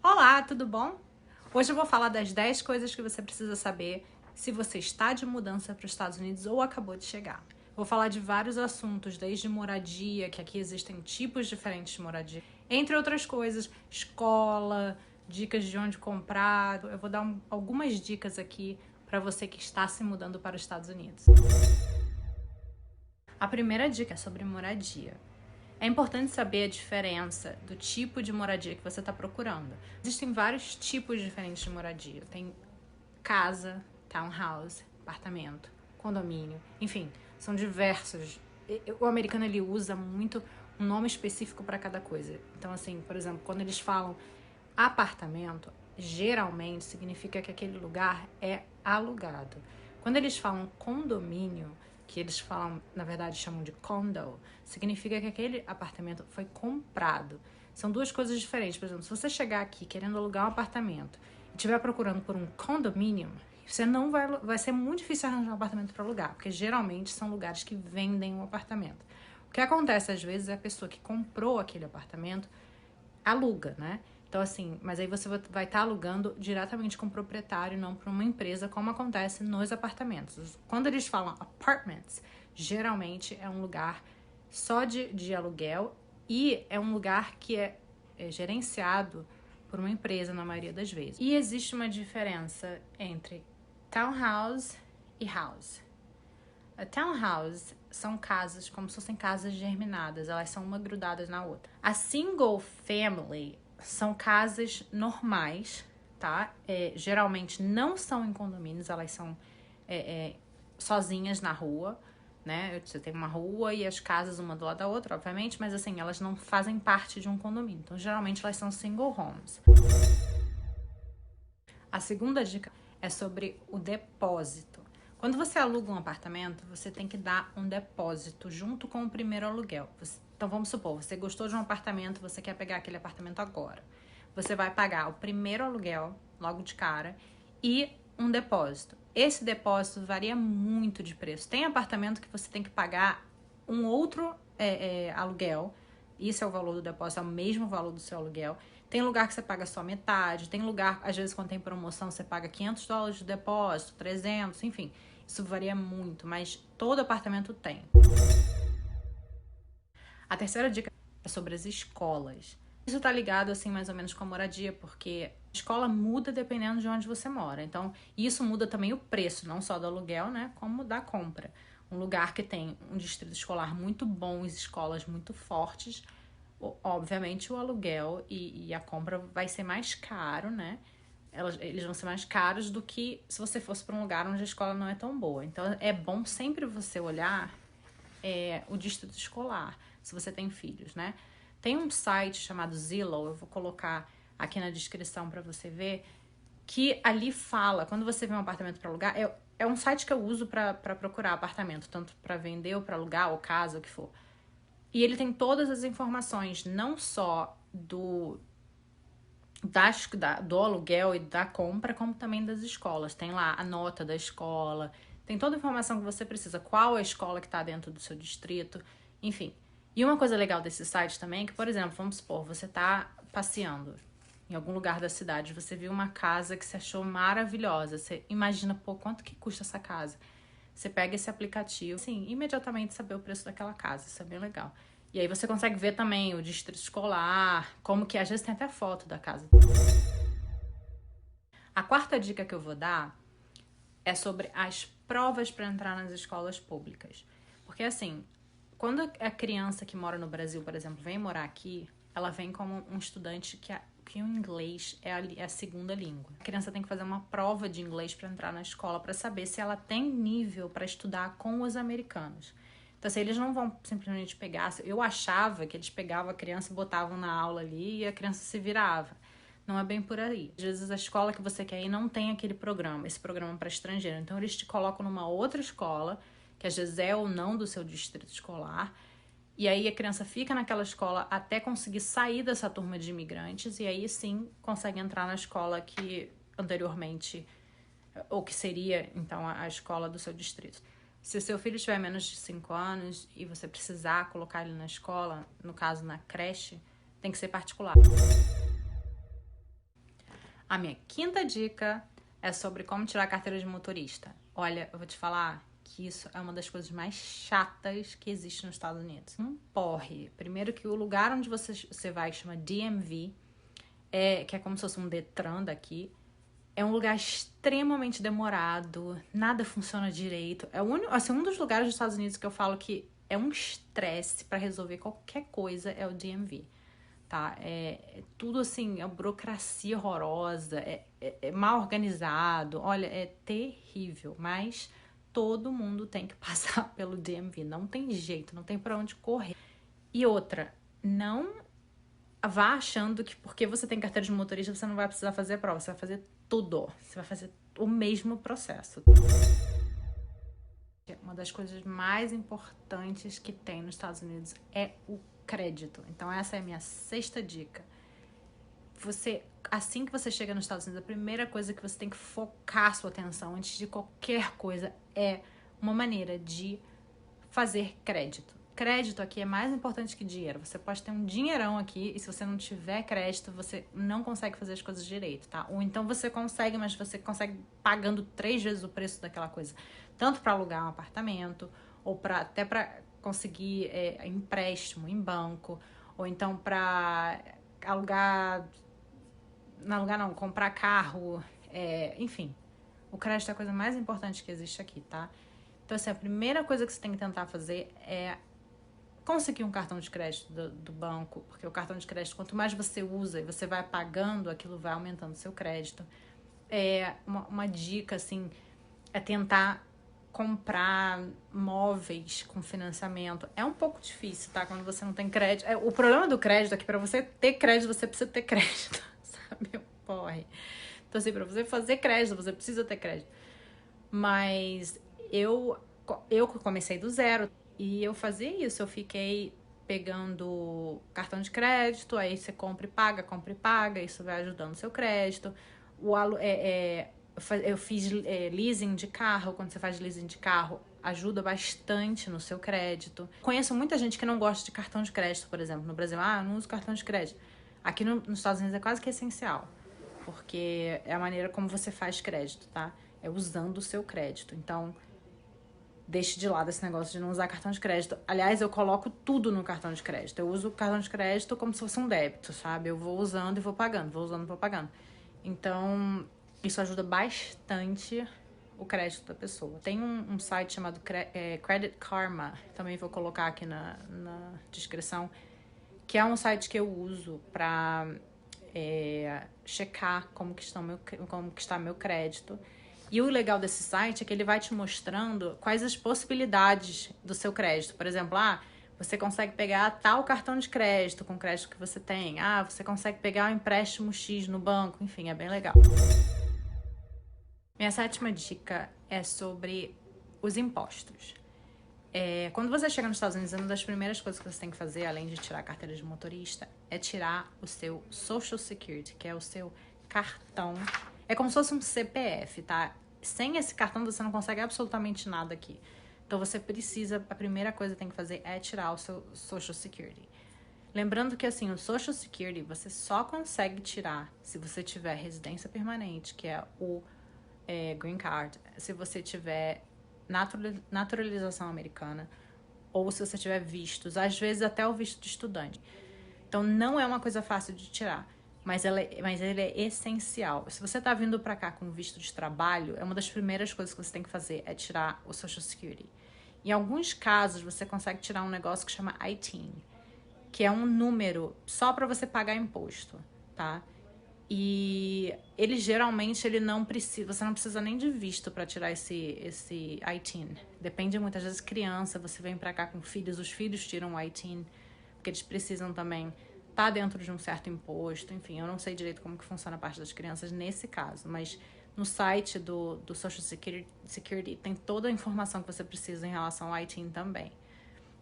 Olá, tudo bom? Hoje eu vou falar das 10 coisas que você precisa saber se você está de mudança para os Estados Unidos ou acabou de chegar. Vou falar de vários assuntos, desde moradia, que aqui existem tipos diferentes de moradia, entre outras coisas, escola, dicas de onde comprar. Eu vou dar algumas dicas aqui para você que está se mudando para os Estados Unidos. A primeira dica é sobre moradia. É importante saber a diferença do tipo de moradia que você está procurando. Existem vários tipos diferentes de moradia. Tem casa, townhouse, apartamento, condomínio, enfim, são diversos. O americano ele usa muito um nome específico para cada coisa. Então, assim, por exemplo, quando eles falam apartamento, geralmente significa que aquele lugar é alugado. Quando eles falam condomínio, que eles falam, na verdade, chamam de condo, significa que aquele apartamento foi comprado. São duas coisas diferentes. Por exemplo, se você chegar aqui querendo alugar um apartamento e estiver procurando por um condomínio, você não vai ser muito difícil arranjar um apartamento para alugar, porque geralmente são lugares que vendem um apartamento. O que acontece às vezes é a pessoa que comprou aquele apartamento aluga, né? Então, assim, mas aí você vai estar alugando diretamente com o proprietário, não para uma empresa, como acontece nos apartamentos. Quando eles falam apartments, geralmente é um lugar só de aluguel e é um lugar que é gerenciado por uma empresa na maioria das vezes. E existe uma diferença entre townhouse e house. A townhouse são casas como se fossem casas germinadas, elas são uma grudadas na outra. A single family são casas normais, tá? Geralmente não são em condomínios, elas são sozinhas na rua, né? Você tem uma rua e as casas uma do lado da outra, obviamente, mas assim, elas não fazem parte de um condomínio. Então, geralmente elas são single homes. A segunda dica é sobre o depósito. Quando você aluga um apartamento, você tem que dar um depósito junto com o primeiro aluguel. Então, vamos supor, você gostou de um apartamento, você quer pegar aquele apartamento agora. Você vai pagar o primeiro aluguel, logo de cara, e um depósito. Esse depósito varia muito de preço. Tem apartamento que você tem que pagar um outro aluguel. Isso é o valor do depósito, é o mesmo valor do seu aluguel. Tem lugar que você paga só metade, tem lugar, às vezes, quando tem promoção, você paga $500 de depósito, 300, enfim. Isso varia muito, mas todo apartamento tem. A terceira dica é sobre as escolas. Isso tá ligado, assim, mais ou menos com a moradia, porque a escola muda dependendo de onde você mora. Então, isso muda também o preço, não só do aluguel, né, como da compra. Um lugar que tem um distrito escolar muito bom e escolas muito fortes, obviamente o aluguel e a compra vai ser mais caro, né? Eles vão ser mais caros do que se você fosse para um lugar onde a escola não é tão boa. Então, é bom sempre você olhar o distrito escolar, se você tem filhos, né? Tem um site chamado Zillow, eu vou colocar aqui na descrição para você ver, que ali fala, quando você vê um apartamento para alugar, é um site que eu uso para procurar apartamento, tanto para vender ou para alugar, ou casa, o que for. E ele tem todas as informações, não só do aluguel e da compra, como também das escolas. Tem lá a nota da escola, tem toda a informação que você precisa, qual é a escola que está dentro do seu distrito, enfim. E uma coisa legal desse site também é que, por exemplo, vamos supor, você está passeando em algum lugar da cidade, você viu uma casa que você achou maravilhosa, você imagina, pô, quanto que custa essa casa? Você pega esse aplicativo, assim, imediatamente saber o preço daquela casa, isso é bem legal. E aí você consegue ver também o distrito escolar, como que às vezes tem até foto da casa. A quarta dica que eu vou dar é sobre as provas para entrar nas escolas públicas. Porque assim, quando a criança que mora no Brasil, por exemplo, vem morar aqui, ela vem como um estudante que o inglês é a segunda língua. A criança tem que fazer uma prova de inglês para entrar na escola para saber se ela tem nível para estudar com os americanos. Então, assim, eles não vão simplesmente pegar... Eu achava que eles pegavam a criança e botavam na aula ali e a criança se virava. Não é bem por aí. Às vezes a escola que você quer ir não tem aquele programa, esse programa para estrangeiro. Então, eles te colocam numa outra escola, que às vezes é ou não do seu distrito escolar, e aí a criança fica naquela escola até conseguir sair dessa turma de imigrantes, e aí sim consegue entrar na escola que anteriormente, ou que seria então a escola do seu distrito. Se o seu filho tiver menos de 5 anos e você precisar colocar ele na escola, no caso na creche, tem que ser particular. A minha quinta dica é sobre como tirar a carteira de motorista. Olha, eu vou te falar que isso é uma das coisas mais chatas que existe nos Estados Unidos. Um porre. Primeiro que o lugar onde você vai chama DMV, que é como se fosse um Detran daqui. É um lugar extremamente demorado, nada funciona direito. É um dos lugares dos Estados Unidos que eu falo que é um estresse para resolver qualquer coisa é o DMV, tá? É tudo assim, é uma burocracia horrorosa, é mal organizado. Olha, é terrível, mas todo mundo tem que passar pelo DMV. Não tem jeito, não tem pra onde correr. E outra, não vá achando que porque você tem carteira de motorista você não vai precisar fazer a prova. Você vai fazer tudo. Você vai fazer o mesmo processo. Uma das coisas mais importantes que tem nos Estados Unidos é o crédito. Então essa é a minha sexta dica. Assim que você chega nos Estados Unidos, a primeira coisa que você tem que focar sua atenção antes de qualquer coisa é uma maneira de fazer crédito. Crédito aqui é mais importante que dinheiro. Você pode ter um dinheirão aqui e se você não tiver crédito, você não consegue fazer as coisas direito, tá? Ou então você consegue, mas você consegue pagando 3 vezes o preço daquela coisa. Tanto para alugar um apartamento, ou até para conseguir empréstimo em banco, ou então para comprar carro, enfim. O crédito é a coisa mais importante que existe aqui, tá? Então, assim, a primeira coisa que você tem que tentar fazer é conseguir um cartão de crédito do banco, porque o cartão de crédito, quanto mais você usa e você vai pagando, aquilo vai aumentando o seu crédito. Uma dica, assim, é tentar comprar móveis com financiamento. É um pouco difícil, tá? Quando você não tem crédito. O problema do crédito é que pra você ter crédito, você precisa ter crédito, sabe? Porre. Então, assim, pra você fazer crédito, você precisa ter crédito. Mas eu comecei do zero e eu fazia isso. Eu fiquei pegando cartão de crédito, aí você compra e paga, isso vai ajudando o seu crédito. Eu fiz leasing de carro. Quando você faz leasing de carro, ajuda bastante no seu crédito. Conheço muita gente que não gosta de cartão de crédito, por exemplo. No Brasil, eu não uso cartão de crédito. Aqui nos Estados Unidos é quase que essencial, porque é a maneira como você faz crédito, tá? É usando o seu crédito. Então, deixe de lado esse negócio de não usar cartão de crédito. Aliás, eu coloco tudo no cartão de crédito. Eu uso o cartão de crédito como se fosse um débito, sabe? Eu vou usando e vou pagando, vou usando e vou pagando. Então, isso ajuda bastante o crédito da pessoa. Tem um site chamado Credit Karma, também vou colocar aqui na descrição, que é um site que eu uso pra checar como que está meu crédito. E o legal desse site é que ele vai te mostrando quais as possibilidades do seu crédito. Por exemplo, você consegue pegar tal cartão de crédito com o crédito que você tem. Você consegue pegar um empréstimo X no banco. Enfim, é bem legal. Minha sétima dica é sobre os impostos. Quando você chega nos Estados Unidos, uma das primeiras coisas que você tem que fazer, além de tirar a carteira de motorista, é tirar o seu Social Security, que é o seu cartão. É como se fosse um CPF, tá? Sem esse cartão você não consegue absolutamente nada aqui. Então você precisa, a primeira coisa que tem que fazer é tirar o seu Social Security. Lembrando que assim, o Social Security você só consegue tirar se você tiver residência permanente, que é o Green Card, se você tiver naturalização americana, ou se você tiver vistos, às vezes até o visto de estudante. Então não é uma coisa fácil de tirar, mas ele é essencial. Se você tá vindo pra cá com visto de trabalho, é uma das primeiras coisas que você tem que fazer, é tirar o Social Security. Em alguns casos, você consegue tirar um negócio que chama ITIN, que é um número só pra você pagar imposto, tá? E ele geralmente você não precisa nem de visto para tirar esse ITIN. Depende muitas vezes criança, você vem para cá com filhos, os filhos tiram o ITIN, porque eles precisam também estar dentro de um certo imposto. Enfim, eu não sei direito como que funciona a parte das crianças nesse caso, mas no site do Social Security tem toda a informação que você precisa em relação ao ITIN também.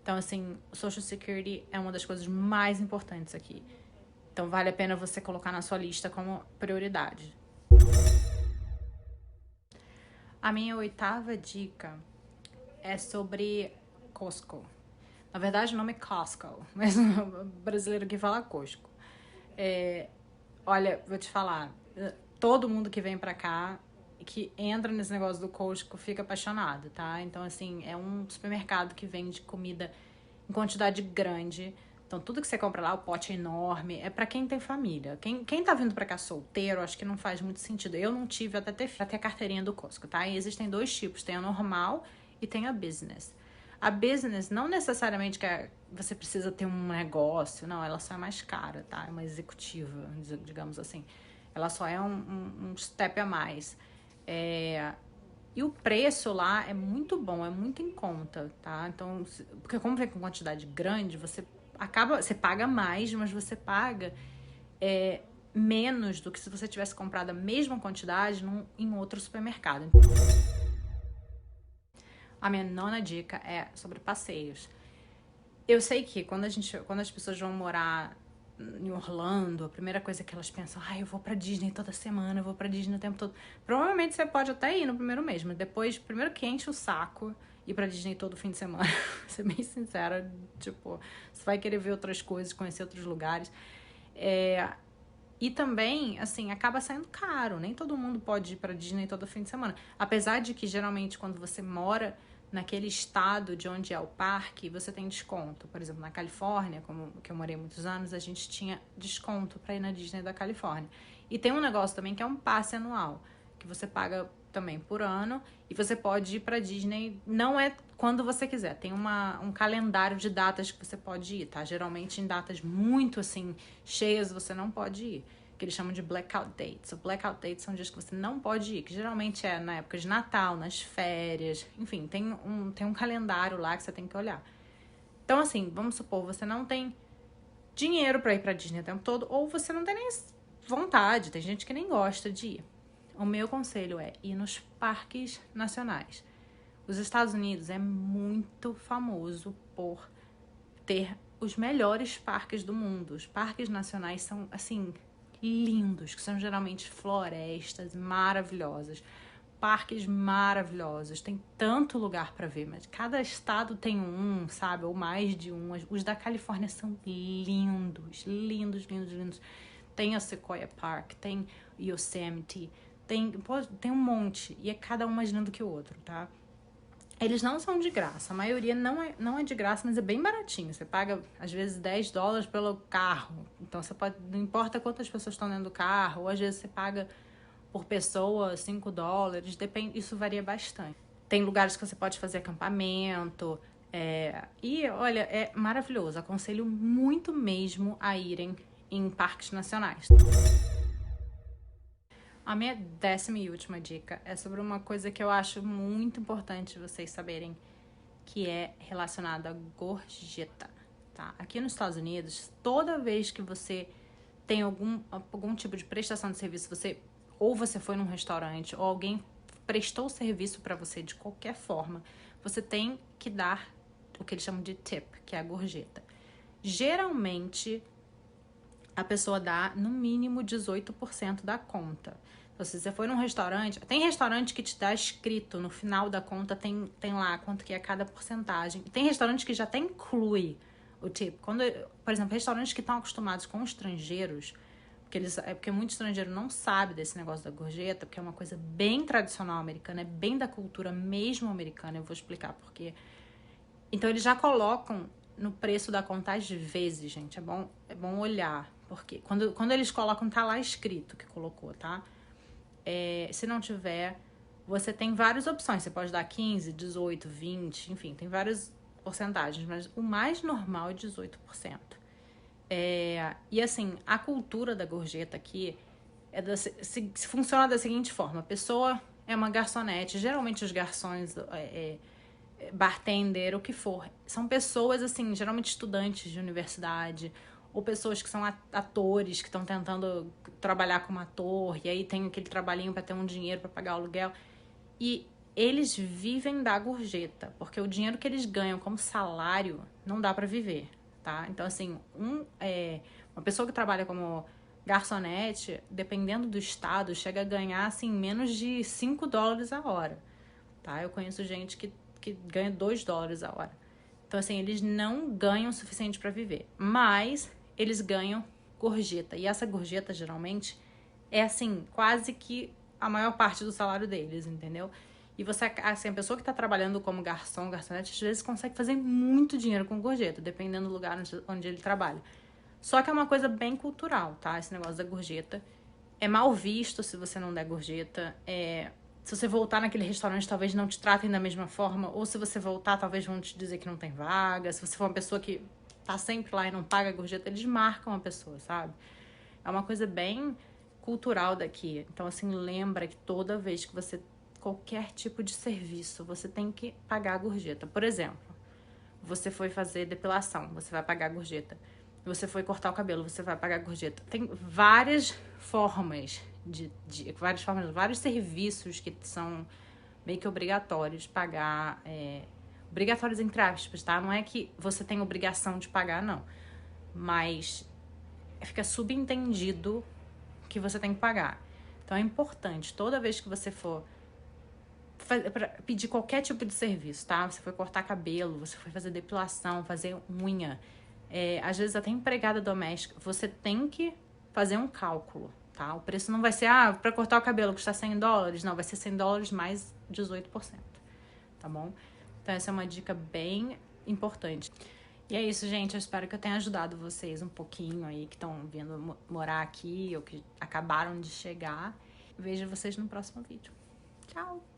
Então, assim, o Social Security é uma das coisas mais importantes aqui. Então, vale a pena você colocar na sua lista como prioridade. A minha oitava dica é sobre Costco. Na verdade, o nome é Costco, mas o brasileiro que fala Costco. Olha, vou te falar, todo mundo que vem pra cá e que entra nesse negócio do Costco fica apaixonado, tá? Então, assim, é um supermercado que vende comida em quantidade grande. Então, tudo que você compra lá, o pote é enorme, é pra quem tem família. Quem tá vindo pra cá solteiro, acho que não faz muito sentido. Eu não tive até ter a carteirinha do Costco, tá? E existem dois tipos, tem a normal e tem a business. A business não necessariamente que você precisa ter um negócio, não, ela só é mais cara, tá? É uma executiva, digamos assim. Ela só é um step a mais. E o preço lá é muito bom, é muito em conta, tá? Então, porque como vem com quantidade grande, você paga mais, mas você paga menos do que se você tivesse comprado a mesma quantidade em outro supermercado. A minha nona dica é sobre passeios. Eu sei que quando as pessoas vão morar em Orlando, a primeira coisa que elas pensam, eu vou pra Disney toda semana, eu vou pra Disney o tempo todo. Provavelmente você pode até ir no primeiro mês, mas depois, primeiro que enche o saco ir pra Disney todo fim de semana. Vou ser bem sincera, tipo, você vai querer ver outras coisas, conhecer outros lugares. E também, assim, acaba saindo caro. Nem todo mundo pode ir pra Disney todo fim de semana. Apesar de que, geralmente, quando você mora naquele estado de onde é o parque, você tem desconto. Por exemplo, na Califórnia, que eu morei muitos anos, a gente tinha desconto pra ir na Disney da Califórnia. E tem um negócio também que é um passe anual, que você paga também por ano, e você pode ir pra Disney, não é quando você quiser, tem um calendário de datas que você pode ir, tá? Geralmente em datas muito, assim, cheias, você não pode ir, que eles chamam de blackout dates. O blackout dates são dias que você não pode ir, que geralmente é na época de Natal, nas férias, enfim, tem um calendário lá que você tem que olhar. Então, assim, vamos supor, você não tem dinheiro pra ir pra Disney o tempo todo, ou você não tem nem vontade, tem gente que nem gosta de ir. O meu conselho é ir nos parques nacionais. Os Estados Unidos é muito famoso por ter os melhores parques do mundo. Os parques nacionais são, assim, lindos, que são geralmente florestas maravilhosas, parques maravilhosos. Tem tanto lugar para ver, mas cada estado tem um, sabe? Ou mais de um. Os da Califórnia são lindos, lindos, lindos, lindos. Tem a Sequoia Park, tem Yosemite, tem um monte, e é cada um mais lindo que o outro, tá? Eles não são de graça, a maioria não é de graça, mas é bem baratinho. Você paga, às vezes, $10 pelo carro. Então, você pode, não importa quantas pessoas estão dentro do carro, ou às vezes você paga por pessoa $5, depende, isso varia bastante. Tem lugares que você pode fazer acampamento, e olha, é maravilhoso. Aconselho muito mesmo a irem em parques nacionais. A minha 10ª e última dica é sobre uma coisa que eu acho muito importante vocês saberem, que é relacionada à gorjeta, tá? Aqui nos Estados Unidos, toda vez que você tem algum tipo de prestação de serviço, ou você foi num restaurante, ou alguém prestou serviço para você de qualquer forma, você tem que dar o que eles chamam de tip, que é a gorjeta. Geralmente, a pessoa dá no mínimo 18% da conta. Então, se você for num restaurante, tem restaurante que te dá escrito no final da conta, tem lá quanto que é cada porcentagem. Tem restaurante que já até inclui o tip. Por exemplo, restaurantes que estão acostumados com estrangeiros, porque muito estrangeiro não sabe desse negócio da gorjeta, porque é uma coisa bem tradicional americana, é bem da cultura mesmo americana, eu vou explicar por quê. Então, eles já colocam no preço da conta às vezes, gente, é bom olhar, porque quando eles colocam, tá lá escrito que colocou, tá? Se não tiver, você tem várias opções, você pode dar 15, 18, 20, enfim, tem várias porcentagens, mas o mais normal é 18%. E assim, a cultura da gorjeta aqui funciona da seguinte forma: a pessoa é uma garçonete, geralmente os garçons, bartender, o que for, são pessoas assim, geralmente estudantes de universidade, ou pessoas que são atores, que estão tentando trabalhar como ator, e aí tem aquele trabalhinho para ter um dinheiro para pagar o aluguel, e eles vivem da gorjeta, porque o dinheiro que eles ganham como salário não dá para viver, tá? Então, assim, uma pessoa que trabalha como garçonete, dependendo do estado, chega a ganhar, assim, menos de $5 a hora, tá? Eu conheço gente que ganha $2 a hora. Então, assim, eles não ganham o suficiente para viver, mas eles ganham gorjeta. E essa gorjeta, geralmente, é assim, quase que a maior parte do salário deles, entendeu? E você, assim, a pessoa que tá trabalhando como garçom, garçonete, às vezes consegue fazer muito dinheiro com gorjeta, dependendo do lugar onde ele trabalha. Só que é uma coisa bem cultural, tá? Esse negócio da gorjeta. É mal visto se você não der gorjeta. Se você voltar naquele restaurante, talvez não te tratem da mesma forma. Ou se você voltar, talvez vão te dizer que não tem vaga. Se você for uma pessoa que tá sempre lá e não paga gorjeta, eles marcam a pessoa, sabe? É uma coisa bem cultural daqui. Então, assim, lembra que toda vez que você... Qualquer tipo de serviço, você tem que pagar a gorjeta. Por exemplo, você foi fazer depilação, você vai pagar a gorjeta. Você foi cortar o cabelo, você vai pagar a gorjeta. Tem várias formas vários serviços que são meio que obrigatórios de pagar. Obrigatórios entre aspas, tá? Não é que você tem obrigação de pagar, não. Mas fica subentendido que você tem que pagar. Então é importante, toda vez que você for pra pedir qualquer tipo de serviço, tá? Você foi cortar cabelo, você foi fazer depilação, fazer unha, às vezes até empregada doméstica, você tem que fazer um cálculo, tá? O preço não vai ser, pra cortar o cabelo custa $100, não, vai ser $100 mais 18%, tá bom? Então essa é uma dica bem importante. E é isso, gente, eu espero que eu tenha ajudado vocês um pouquinho aí, que estão vindo morar aqui ou que acabaram de chegar. Vejo vocês no próximo vídeo. Tchau!